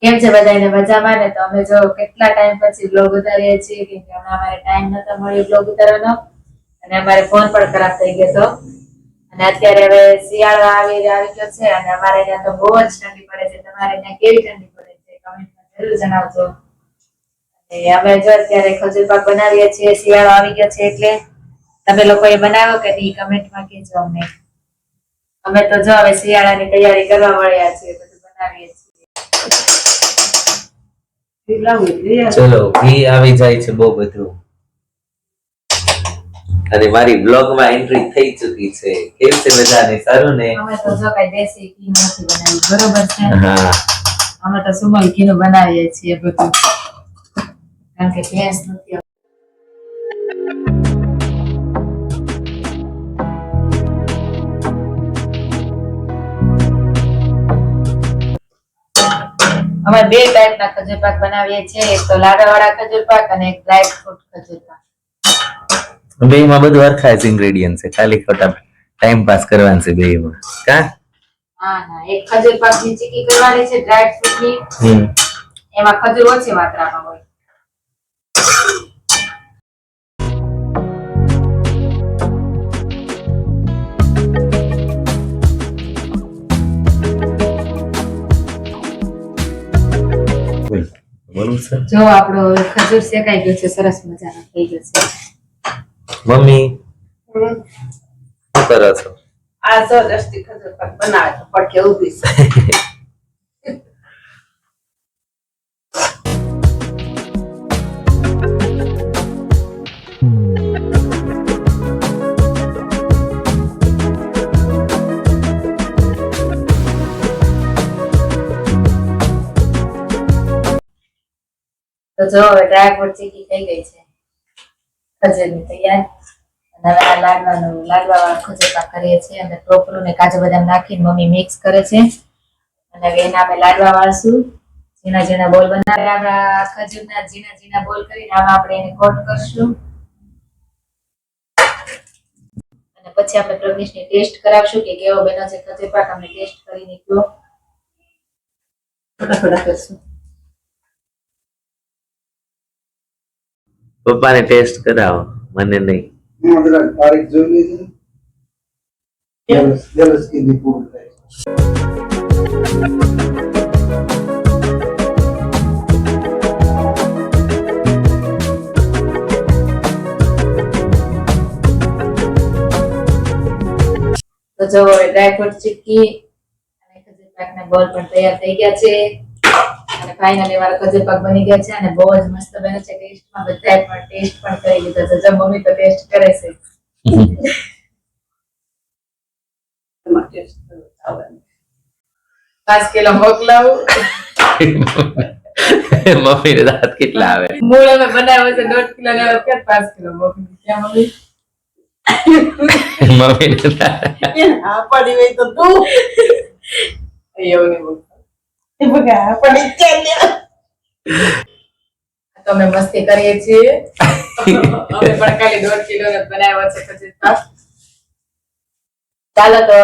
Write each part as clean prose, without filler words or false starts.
કેમ છે બધાને મજામાં ને? તો અમે જો કેટલા ટાઈમ પછી બ્લોગ ઉતારીએ છીએ કેમ કે હમણાં અમારે ટાઈમ નતો મળ્યો બ્લોગ ઉતારવાનો અને અમારે ફોન પણ ખરાબ થઈ ગયો હતો અને અત્યારે હવે શિયાળો આવી ગયો છે અને અમારે ત્યાં તો બહુ જ ઠંડી પડે છે. તમારે ત્યાં કેવી ઠંડી પડે છે કમેન્ટમાં જરૂર જણાવજો. અને અમે જો અત્યારે ખજૂર પાક બનાવીએ છીએ, શિયાળો આવી ગયો છે એટલે તમે લોકો એ બનાવો કે નહીં કમેન્ટમાં કહેજો અમને. અમે તો જો હવે શિયાળાની તૈયારી કરવા મળ્યા છીએ, બધું બનાવીએ છીએ. ચલો ઘી આવી જાય છે બહુ બધું અને મારી બ્લોગ માં એન્ટ્રી થઈ ચૂકી છે. કેમ છે બધાને? સારું ને? અમે તો જો કઈ દેશી ઘી નથી બનાવી, બરોબર છે? હા, અમે તો સુમલ ઘી નું બનાવીએ છીએ બધું, કારણ કે ભેંસ નથી. અમે બે ટાઈપના ખજૂર પાક બનાવીએ છીએ, એક તો લાડાવાળા ખજૂર પાક અને એક ડ્રાય ફ્રૂટ ખજૂર પાક. બેયમાં બધું હરખા જ ઇન્ગ્રેડિયન્ટ છે, ખાલી ખોટા ટાઈમ પાસ કરવાનું છે બેયમાં. કા? હા હા, એક ખજૂર પાક ની ચીકી કરવાની છે ડ્રાય ફ્રૂટ ની, એમાં ખજૂર ઓછી માત્રામાં હોય. જો આપણો ખજૂર શેકાઈ ગયો છે, સરસ મજાનો થઈ ગયો છે. મમ્મી શું કરો છો? આ જો દસ્તી ખજૂર પાક બનાવે તો પડકે ઊભી છે. તો જો હવે ડ્રાય ફ્રૂટ ચીકી થઈ ગઈ છે, ખજૂરની તૈયાર. અને હવે આ લાડવા ખજૂર પાક કરીએ છીએ અને ટોપરું ને કાજુ બદામ નાખીને મમ્મી મિક્સ કરે છે અને હવે એના અમે લાડવા વાળશું. ઝીણા ઝીણા બોલ બનાવી આપણા ખજૂરના ઝીણા ઝીણા બોલ કરીને આમાં આપણે એને કોટ કરશું અને પછી આપણે પ્રજ્ઞેશને ટેસ્ટ કરાવશું કે કેવો બન્યો છે ખજૂર પાક. અમે ટેસ્ટ કરીને કહો થોડા થોડા કરશું. પપ્પાને ટેસ્ટ કરાવો, મને નહીં. તારીખ જોઈ છે. જલસ કીધી પૂરું થાય. તો જો ડ્રાય ફ્રૂટ ચીક્કી અને ખજૂર પાકના બોલ પણ તૈયાર થઈ ગયા છે અને ફાઇનલી મારા ખજૂર પાક બની ગયા છે અને બહુ જ મસ્ત બને છે. ટેસ્ટમાં બધાએ પણ ટેસ્ટ પણ કરી લીધો છે. જો મમ્મી તો ટેસ્ટ કરે છે. 5 કિલો મોકલાવું. મમ્મી ને દાંત કેટલા આવે? મૂળ અમે બનાવ્યો છે 1.5 કિલો ને 5 કિલો મોકલી. ક્યાં મમ્મી? મમ્મી ને આ પડી હોય તો તું એવું નહીં બોલતો. એ બગા પડી ચાલે. તો અમે મસ્તી કરીએ છીએ. અમે પણ ખાલી 1.5 કિલો ને બનાવ્યો છે ખજૂર પાક. ચાલો તો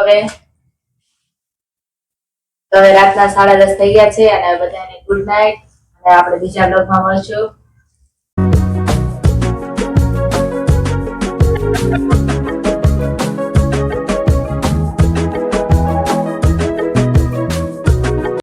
હવે રાતના 10:30 થઈ ગયા છે અને બધાને ગુડ નાઇટ અને આપણે બીજા બ્લોગમાં મળશું.